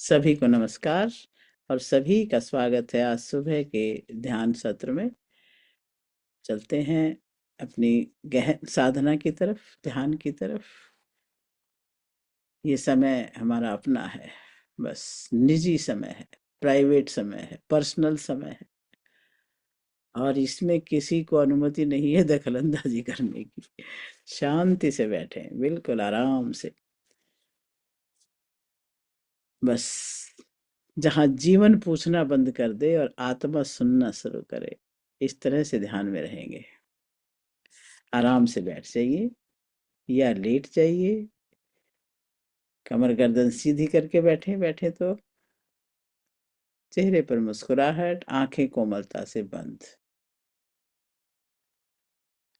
सभी को नमस्कार और सभी का स्वागत है आज सुबह के ध्यान सत्र में। चलते हैं अपनी गहन साधना की तरफ, ध्यान की तरफ। ये समय हमारा अपना है, बस निजी समय है, प्राइवेट समय है, पर्सनल समय है और इसमें किसी को अनुमति नहीं है दखलंदाजी करने की। शांति से बैठे, बिल्कुल आराम से, बस जहाँ जीवन पूछना बंद कर दे और आत्मा सुनना शुरू करे, इस तरह से ध्यान में रहेंगे। आराम से बैठ जाइए या लेट जाइए, कमर गर्दन सीधी करके बैठे बैठे तो चेहरे पर मुस्कुराहट, आंखें कोमलता से बंद।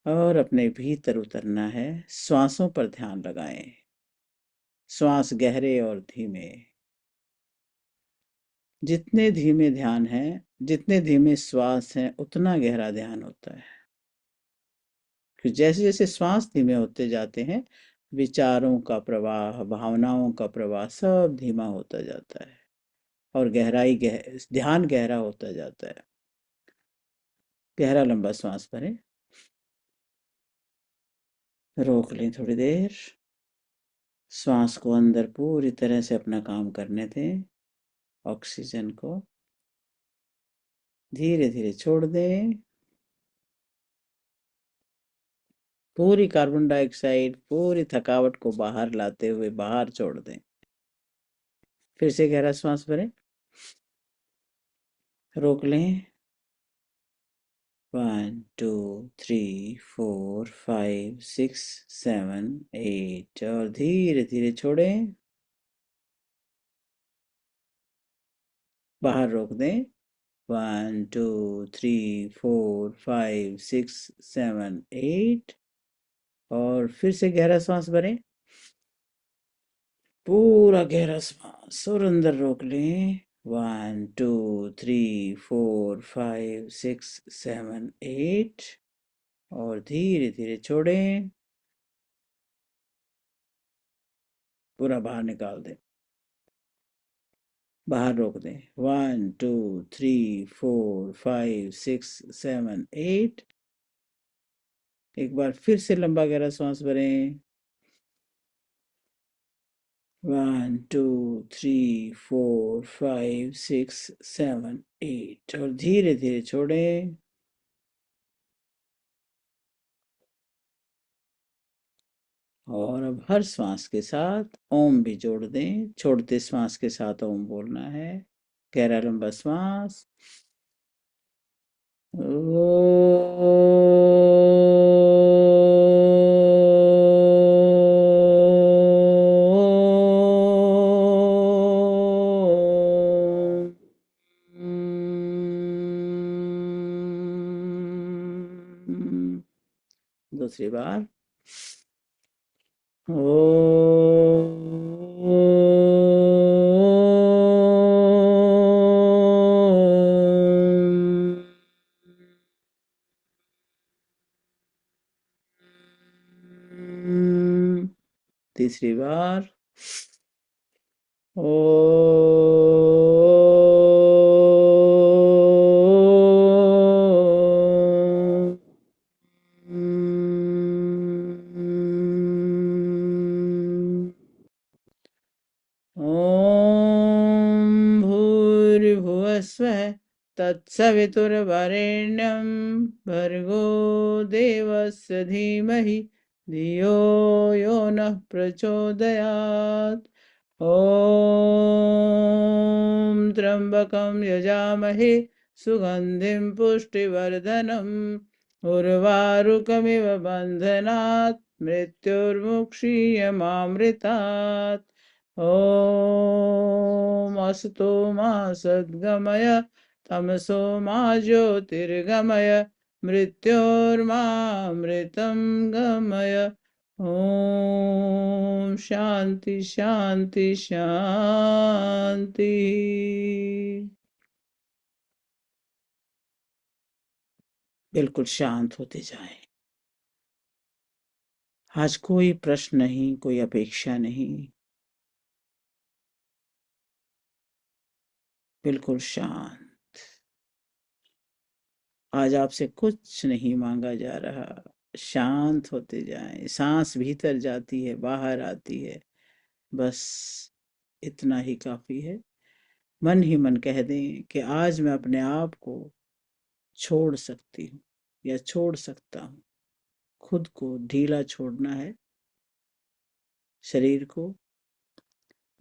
और अपने भीतर उतरना है, श्वासों पर ध्यान लगाएं। श्वास गहरे और धीमे, जितने धीमे ध्यान है, जितने धीमे श्वास हैं, उतना गहरा ध्यान होता है। कि जैसे जैसे श्वास धीमे होते जाते हैं, विचारों का प्रवाह, भावनाओं का प्रवाह सब धीमा होता जाता है और ध्यान गहरा होता जाता है। गहरा लंबा श्वास भरें, रोक लें थोड़ी देर, श्वास को अंदर पूरी तरह से अपना काम करने दें। ऑक्सीजन को धीरे धीरे छोड़ दें, पूरी कार्बन डाइऑक्साइड, पूरी थकावट को बाहर लाते हुए बाहर छोड़ दें। फिर से गहरा श्वास भरें, रोक लें। 1 2 3 4 5 6 7 8 और धीरे धीरे छोड़ें, बाहर रोक दें। 1 2 3 4 5 6 7 8 और फिर से गहरा सांस भरें, पूरा गहरा सांस और अंदर रोक लें। 1 2 3 4 5 6 7 8 और धीरे धीरे छोड़ें, पूरा बाहर निकाल दें, बाहर रोक दें। 1 2 3 4 5 6 7 8 एक बार फिर से लंबा गहरा सांस भरें। 1 2 3 4 5 6 7 8 और धीरे धीरे छोड़ें। और अब हर श्वास के साथ ओम भी जोड़ दें, छोड़ते श्वास के साथ ओम बोलना है। गहरा लंबा श्वास, दूसरी बार तीसरी बार ॐ भूर्भुवस्वः तत्सवितुर्वरेण्यं भर्गो देवस्य धीमहि धियो यो नः प्रचोदयात्। ॐ त्र्यम्बकं यजामहे सुगन्धिं पुष्टिवर्धनम् उर्वारुकमिव बन्धनात् मृत्युर्मुक्षीयमामृतात्। ॐ असतो मा सद्गमय तमसो मा ज्योतिर्गमय मृत्योर्मामृतं गमय। ओम शांति शांति शांति। बिल्कुल शांत होते जाएं। आज कोई प्रश्न नहीं, कोई अपेक्षा नहीं, बिल्कुल शांत। आज आपसे कुछ नहीं मांगा जा रहा। शांत होते जाएं, सांस भीतर जाती है बाहर आती है, बस इतना ही काफी है। मन ही मन कह दें कि आज मैं अपने आप को छोड़ सकती हूँ या छोड़ सकता हूँ। खुद को ढीला छोड़ना है, शरीर को,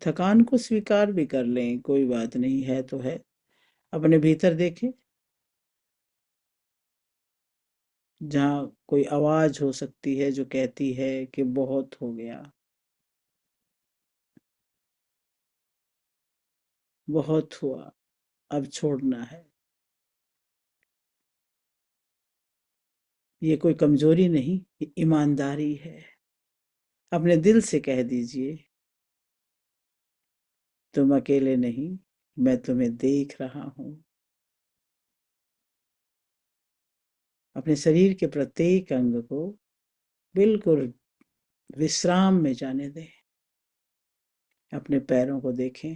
थकान को स्वीकार भी कर लें, कोई बात नहीं है तो है। अपने भीतर देखें, जहाँ कोई आवाज हो सकती है जो कहती है कि बहुत हो गया, बहुत हुआ, अब छोड़ना है। ये कोई कमजोरी नहीं, ये ईमानदारी है। अपने दिल से कह दीजिए, तुम अकेले नहीं, मैं तुम्हें देख रहा हूं। अपने शरीर के प्रत्येक अंग को बिल्कुल विश्राम में जाने दें। अपने पैरों को देखें,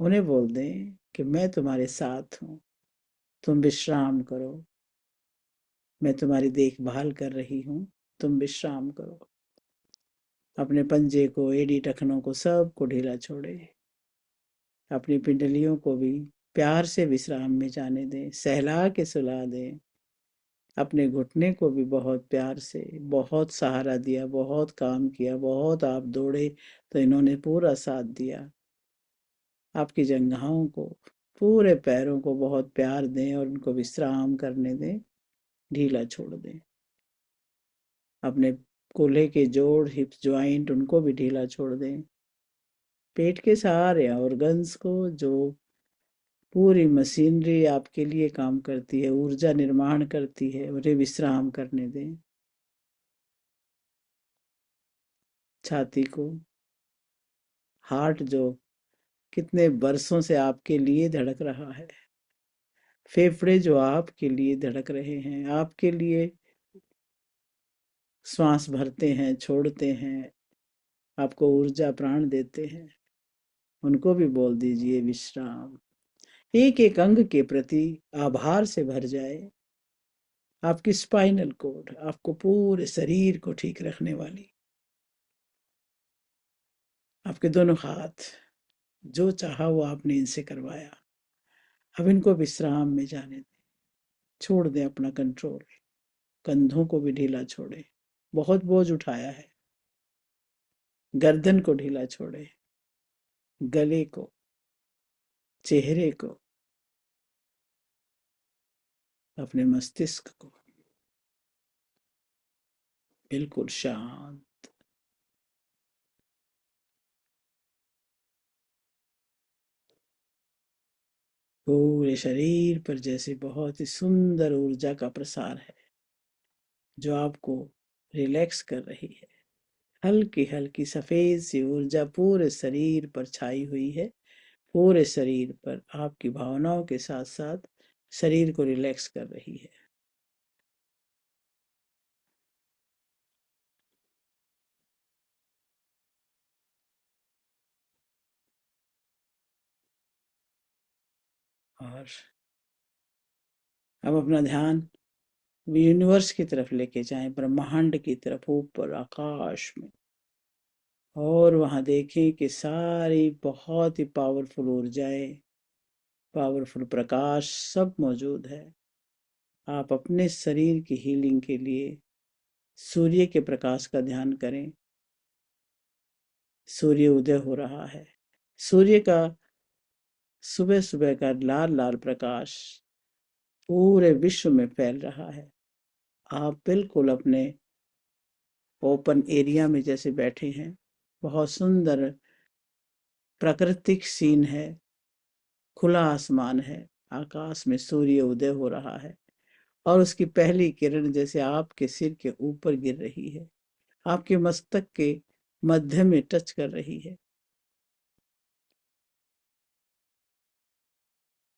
उन्हें बोल दें कि मैं तुम्हारे साथ हूं, तुम विश्राम करो। मैं तुम्हारी देखभाल कर रही हूं, तुम विश्राम करो। अपने पंजे को, एड़ी टखनों को, सब को ढीला छोड़े। अपनी पिंडलियों को भी प्यार से विश्राम में जाने दें, सहला के सुला दें। अपने घुटने को भी बहुत प्यार से, बहुत सहारा दिया, बहुत काम किया, बहुत आप दौड़े तो इन्होंने पूरा साथ दिया। आपकी जंघाओं को, पूरे पैरों को बहुत प्यार दें और उनको विश्राम करने दें, ढीला छोड़ दें। अपने कूल्हे के जोड़, हिप्स ज्वाइंट, उनको भी ढीला छोड़ दें। पेट के सारे ऑर्गन्स को, जो पूरी मशीनरी आपके लिए काम करती है, ऊर्जा निर्माण करती है, उन्हें विश्राम करने दें। छाती को, हार्ट जो कितने बरसों से आपके लिए धड़क रहा है, फेफड़े जो आपके लिए धड़क रहे हैं, आपके लिए श्वास भरते हैं, छोड़ते हैं, आपको ऊर्जा प्राण देते हैं, उनको भी बोल दीजिए विश्राम। एक एक अंग के प्रति आभार से भर जाए। आपकी स्पाइनल कोड, आपको पूरे शरीर को ठीक रखने वाली, आपके दोनों हाथ, जो चाहा वो आपने इनसे करवाया, अब इनको विश्राम में जाने दें। छोड़ दें अपना कंट्रोल। कंधों को भी ढीला छोड़े, बहुत बोझ उठाया है। गर्दन को ढीला छोड़े, गले को, चेहरे को, अपने मस्तिष्क को। बिल्कुल शांत। पूरे शरीर पर जैसे बहुत ही सुंदर ऊर्जा का प्रसार है, जो आपको रिलैक्स कर रही है। हल्की हल्की सफेद सी ऊर्जा पूरे शरीर पर छाई हुई है। पूरे शरीर पर आपकी भावनाओं के साथ साथ शरीर को रिलैक्स कर रही है। और अब अपना ध्यान यूनिवर्स की तरफ लेके जाएं, ब्रह्मांड की तरफ, ऊपर आकाश में। और वहां देखें कि सारी बहुत ही पावरफुल ऊर्जाएं, पावरफुल प्रकाश सब मौजूद है। आप अपने शरीर की हीलिंग के लिए सूर्य के प्रकाश का ध्यान करें। सूर्य उदय हो रहा है। सूर्य का सुबह सुबह का लाल लाल प्रकाश पूरे विश्व में फैल रहा है। आप बिल्कुल अपने ओपन एरिया में जैसे बैठे हैं, बहुत सुंदर प्राकृतिक सीन है, खुला आसमान है, आकाश में सूर्य उदय हो रहा है और उसकी पहली किरण जैसे आपके सिर के ऊपर गिर रही है, आपके मस्तक के मध्य में टच कर रही है।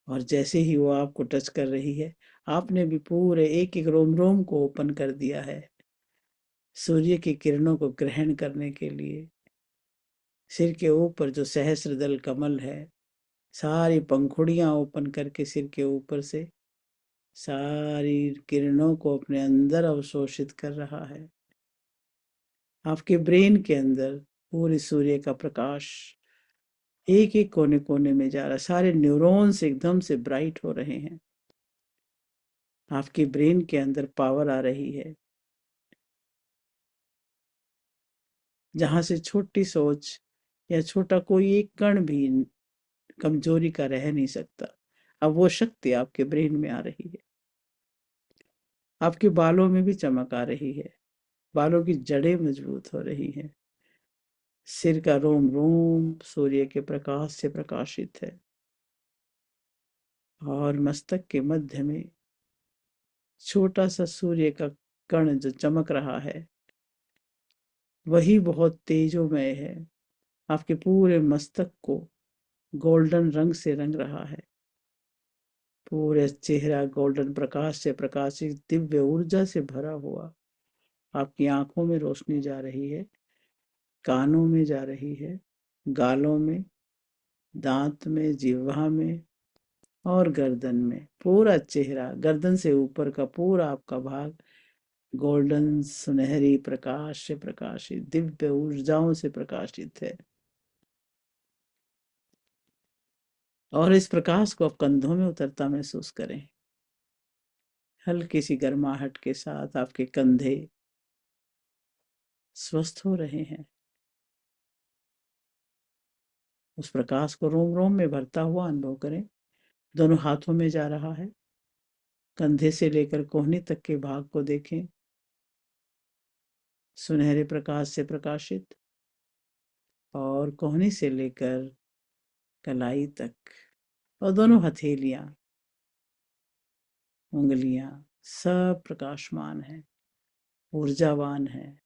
और जैसे ही वो आपको टच कर रही है, आपने भी पूरे एक एक रोम रोम को ओपन कर दिया है सूर्य की किरणों को ग्रहण करने के लिए। सिर के ऊपर जो सहस्त्रदल कमल है, सारी पंखुड़ियां ओपन करके सिर के ऊपर से सारी किरणों को अपने अंदर अवशोषित कर रहा है। आपके ब्रेन के अंदर पूरे सूर्य का प्रकाश एक एक कोने कोने में जा रहा है। सारे न्यूरॉन्स एकदम से ब्राइट हो रहे हैं। आपके ब्रेन के अंदर पावर आ रही है, जहां से छोटी सोच या छोटा कोई एक कण भी कमजोरी का रह नहीं सकता। अब वो शक्ति आपके ब्रेन में आ रही है। आपके बालों में भी चमक आ रही है। बालों की जड़ें मजबूत हो रही हैं। सिर का रोम रोम सूर्य के प्रकाश से प्रकाशित है। और मस्तक के मध्य में छोटा सा सूर्य का कण जो चमक रहा है, वही बहुत तेजोमय है। आपके पूरे मस्तक को गोल्डन रंग से रंग रहा है। पूरे चेहरा गोल्डन प्रकाश से प्रकाशित, दिव्य ऊर्जा से भरा हुआ। आपकी आंखों में रोशनी जा रही है, कानों में जा रही है, गालों में, दांत में, जिह्वा में और गर्दन में। पूरा चेहरा, गर्दन से ऊपर का पूरा आपका भाग गोल्डन सुनहरी प्रकाश से प्रकाशित, दिव्य ऊर्जाओं से प्रकाशित है। और इस प्रकाश को आप कंधों में उतरता महसूस करें। हल्की सी गर्माहट के साथ आपके कंधे स्वस्थ हो रहे हैं। उस प्रकाश को रोम रोम में भरता हुआ अनुभव करें। दोनों हाथों में जा रहा है। कंधे से लेकर कोहनी तक के भाग को देखें, सुनहरे प्रकाश से प्रकाशित। और कोहनी से लेकर कलाई तक, और दोनों हथेलियां, उंगलियां सब प्रकाशमान है, ऊर्जावान है।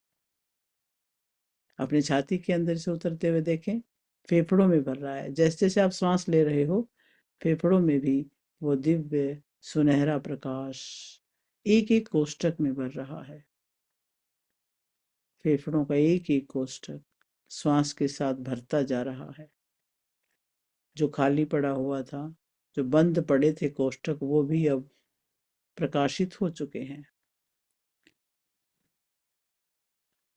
अपनी छाती के अंदर से उतरते हुए देखें, फेफड़ों में भर रहा है। जैसे जैसे आप सांस ले रहे हो, फेफड़ों में भी वो दिव्य सुनहरा प्रकाश एक एक कोष्ठक में भर रहा है। फेफड़ों का एक एक कोष्ठक श्वास के साथ भरता जा रहा है। जो खाली पड़ा हुआ था, जो बंद पड़े थे कोष्ठक, वो भी अब प्रकाशित हो चुके हैं।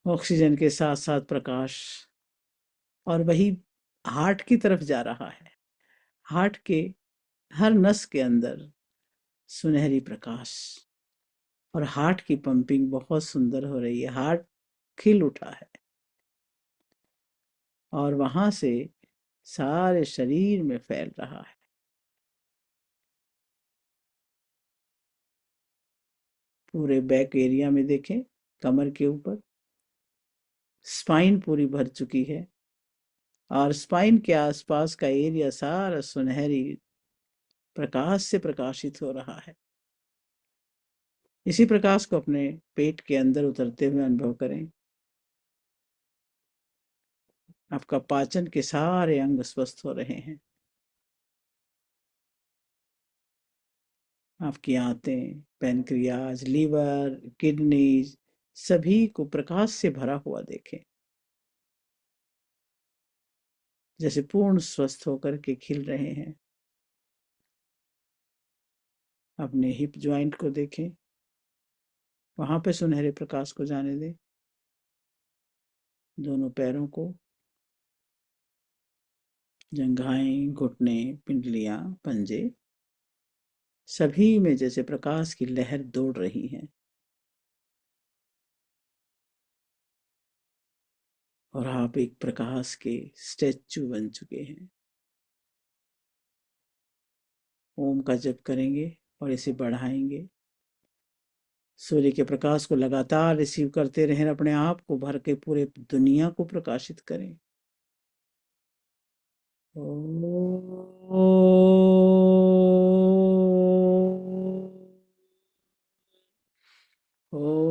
ऑक्सीजन के साथ साथ प्रकाश, और वही हार्ट की तरफ जा रहा है। हार्ट के हर नस के अंदर सुनहरी प्रकाश, और हार्ट की पंपिंग बहुत सुंदर हो रही है। हार्ट खिल उठा है, और वहां से सारे शरीर में फैल रहा है। पूरे बैक एरिया में देखें, कमर के ऊपर स्पाइन पूरी भर चुकी है, और स्पाइन के आसपास का एरिया सारा सुनहरी प्रकाश से प्रकाशित हो रहा है। इसी प्रकाश को अपने पेट के अंदर उतरते हुए अनुभव करें। आपका पाचन के सारे अंग स्वस्थ हो रहे हैं। आपकी आंतें, पैनक्रियाज, लीवर, किडनीज सभी को प्रकाश से भरा हुआ देखें, जैसे पूर्ण स्वस्थ होकर के खिल रहे हैं। अपने हिप जॉइंट को देखें, वहां पे सुनहरे प्रकाश को जाने दें। दोनों पैरों को, जंघाएं, घुटने, पिंडलियां, पंजे, सभी में जैसे प्रकाश की लहर दौड़ रही है। और आप एक प्रकाश के स्टैचू बन चुके हैं। ओम का जप करेंगे और इसे बढ़ाएंगे। सूर्य के प्रकाश को लगातार रिसीव करते रहें, अपने आप को भर के पूरे दुनिया को प्रकाशित करें। ओ ओ ओ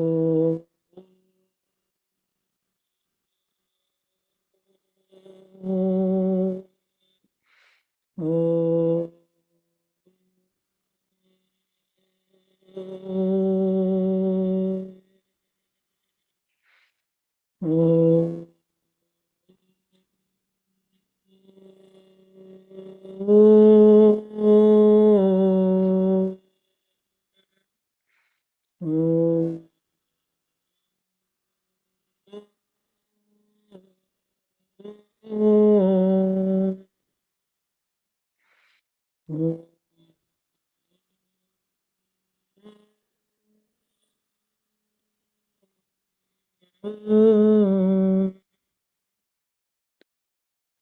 ओम।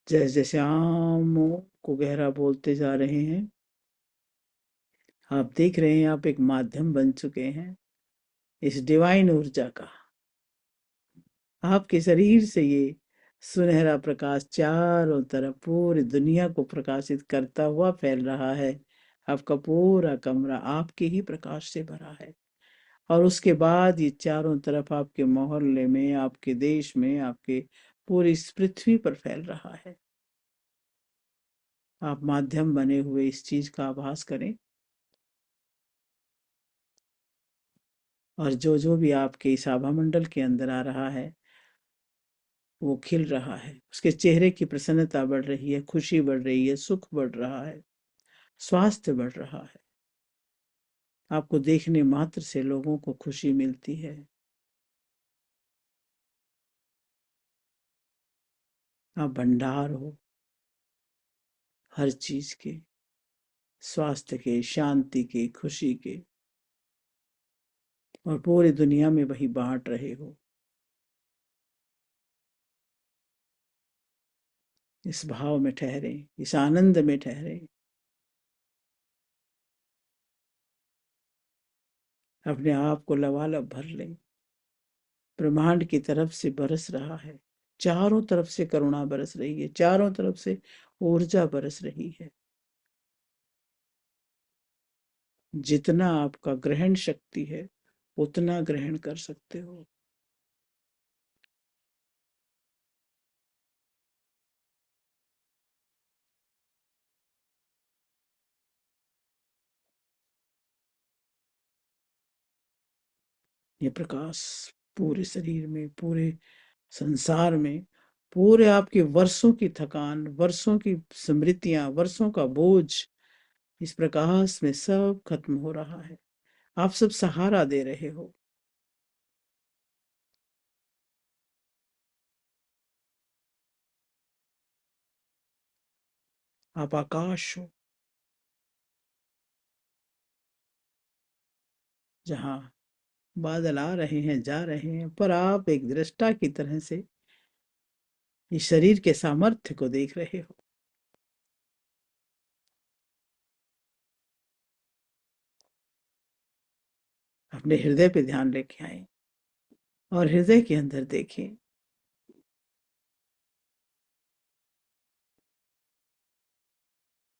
जैसे जैसे आम को गहरा बोलते जा रहे हैं, आप देख रहे हैं आप एक माध्यम बन चुके हैं इस डिवाइन ऊर्जा का। आपके शरीर से ये सुनहरा प्रकाश चारों तरफ पूरी दुनिया को प्रकाशित करता हुआ फैल रहा है। आपका पूरा कमरा आपके ही प्रकाश से भरा है, और उसके बाद ये चारों तरफ आपके मोहल्ले में, आपके देश में, आपके पूरी इस पृथ्वी पर फैल रहा है। आप माध्यम बने हुए इस चीज का आभास करें, और जो जो भी आपके इस आभा मंडल के अंदर आ रहा है वो खिल रहा है। उसके चेहरे की प्रसन्नता बढ़ रही है, खुशी बढ़ रही है, सुख बढ़ रहा है, स्वास्थ्य बढ़ रहा है। आपको देखने मात्र से लोगों को खुशी मिलती है। आप भंडार हो हर चीज के, स्वास्थ्य के, शांति के, खुशी के, और पूरी दुनिया में वही बांट रहे हो। इस भाव में ठहरे, इस आनंद में ठहरे। अपने आप को लबालब भर ले। ब्रह्मांड की तरफ से बरस रहा है, चारों तरफ से करुणा बरस रही है, चारों तरफ से ऊर्जा बरस रही है। जितना आपका ग्रहण शक्ति है उतना ग्रहण कर सकते हो। ये प्रकाश पूरे शरीर में, पूरे संसार में, पूरे आपके वर्षों की थकान, वर्षों की स्मृतियां, वर्षों का बोझ इस प्रकाश में सब खत्म हो रहा है। आप सब सहारा दे रहे हो। आप आकाश हो, जहाँ बादल आ रहे हैं, जा रहे हैं, पर आप एक दृष्टा की तरह से इस शरीर के सामर्थ्य को देख रहे हो। अपने हृदय पे ध्यान लेके आए, और हृदय के अंदर देखें।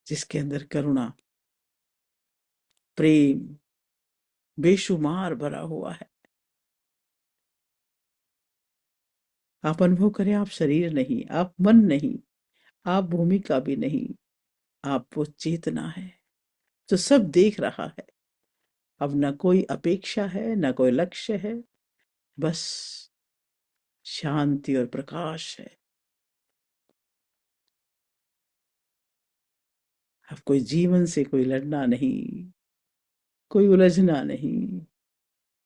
जिसके अंदर करुणा, प्रेम बेशुमार भरा हुआ है। आप अनुभव करें, आप शरीर नहीं, आप मन नहीं, आप भूमिका भी नहीं, आप वो चेतना है जो सब देख रहा है। अब न कोई अपेक्षा है, न कोई लक्ष्य है, बस शांति और प्रकाश है। अब कोई जीवन से कोई लड़ना नहीं, कोई उलझना नहीं,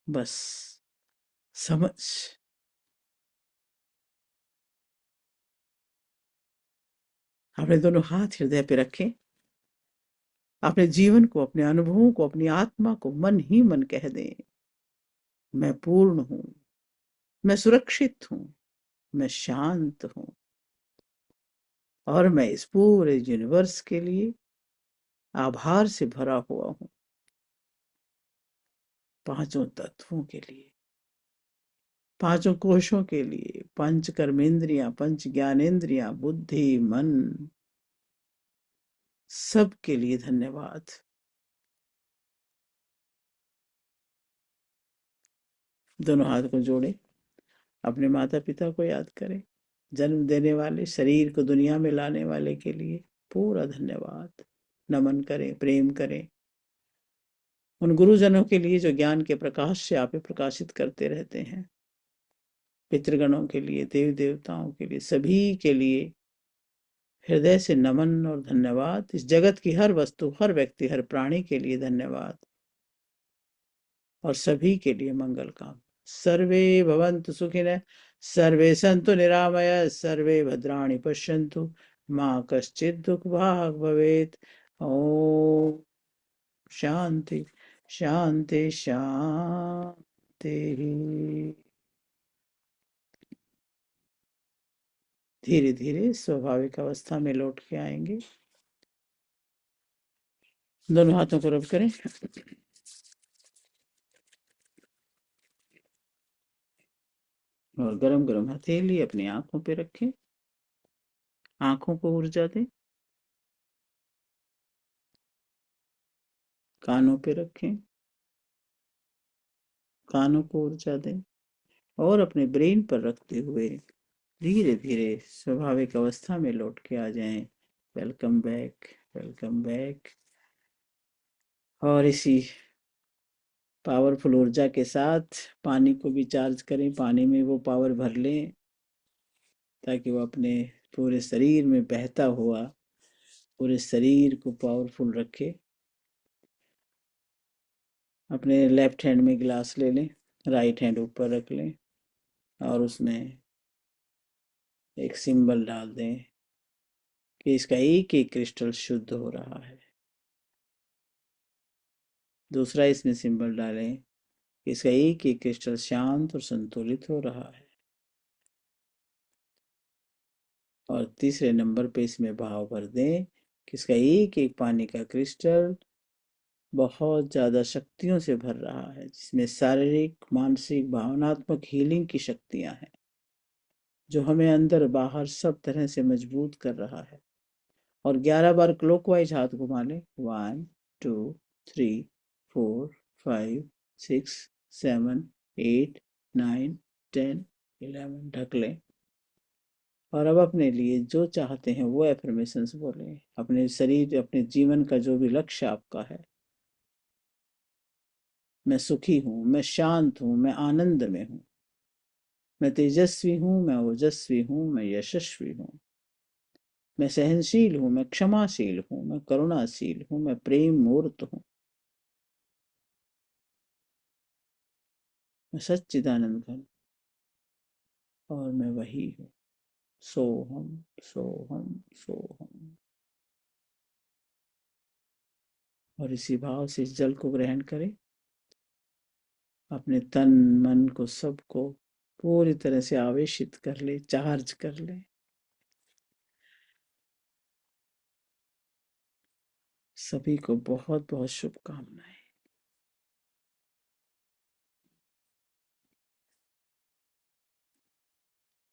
बस समझ। अपने दोनों हाथ हृदय पे रखें। अपने जीवन को, अपने अनुभवों को, अपनी आत्मा को मन ही मन कह दें, मैं पूर्ण हूं, मैं सुरक्षित हूं, मैं शांत हूं, और मैं इस पूरे यूनिवर्स के लिए आभार से भरा हुआ हूं। पांचों तत्वों के लिए, पांचों कोशों के लिए, पंच कर्मेंद्रियां, पंच ज्ञानेंद्रियां, बुद्धि, मन, सब के लिए धन्यवाद। दोनों हाथ को जोड़े, अपने माता पिता को याद करें, जन्म देने वाले, शरीर को दुनिया में लाने वाले के लिए पूरा धन्यवाद। नमन करें, प्रेम करें उन गुरुजनों के लिए जो ज्ञान के प्रकाश से आप प्रकाशित करते रहते हैं। पितृगणों के लिए, देव देवताओं के लिए, सभी के लिए हृदय से नमन और धन्यवाद। इस जगत की हर वस्तु, हर व्यक्ति, हर प्राणी के लिए धन्यवाद, और सभी के लिए मंगल काम। सर्वे भवन्तु सुखिनः, सर्वे सन्तु निरामय, सर्वे भद्राणि पश्यन्तु, माँ कश्चित् दुःख भाग् भवेत्। ओम शांति शांति शांति। धीरे धीरे स्वाभाविक अवस्था में लौट के आएंगे। दोनों हाथों को रब करें। और गरम गरम हथेली अपनी आंखों पे रखें। आंखों को ऊर्जा दें। कानों पे रखें। कानों को ऊर्जा दें। और अपने ब्रेन पर रखते हुए धीरे धीरे स्वाभाविक अवस्था में लौट के आ जाएं। Welcome back, welcome back. और इसी पावरफुल ऊर्जा के साथ पानी को भी चार्ज करें, पानी में वो पावर भर लें ताकि वो अपने पूरे शरीर में बहता हुआ पूरे शरीर को पावरफुल रखे। अपने लेफ्ट हैंड में गिलास ले लें, राइट हैंड ऊपर रख लें और उसमें एक सिंबल डाल दें कि इसका एक एक क्रिस्टल शुद्ध हो रहा है। दूसरा इसमें सिंबल डालें कि इसका एक एक क्रिस्टल शांत और संतुलित हो रहा है। और तीसरे नंबर पे इसमें भाव भर दें कि इसका एक एक पानी का क्रिस्टल बहुत ज्यादा शक्तियों से भर रहा है, जिसमें शारीरिक, मानसिक, भावनात्मक हीलिंग की शक्तियां हैं, जो हमें अंदर बाहर सब तरह से मजबूत कर रहा है। और 11 बार क्लॉकवाइज हाथ घुमा लें। 1 2 3 4 5 6 7 8 9 10 11 ढक लें। और अब अपने लिए जो चाहते हैं वो एफर्मेशंस बोलें। अपने शरीर, अपने जीवन का जो भी लक्ष्य आपका है, मैं सुखी हूँ, मैं शांत हूँ, मैं आनंद में हूँ, मैं तेजस्वी हूँ, मैं ओजस्वी हूँ, मैं यशस्वी हूँ, मैं सहनशील हूँ, मैं क्षमाशील हूँ, मैं करुणाशील हूँ, मैं प्रेम मूर्त हूँ, मैं सच्चिदानंद घन, और मैं वही हूँ। सोहम, सोहम, सोहम। और इसी भाव से इस जल को ग्रहण करें। अपने तन मन को सबको पूरी तरह से आवेशित कर ले, चार्ज कर ले। सभी को बहुत बहुत शुभकामनाएं।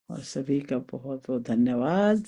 और सभी का बहुत बहुत धन्यवाद।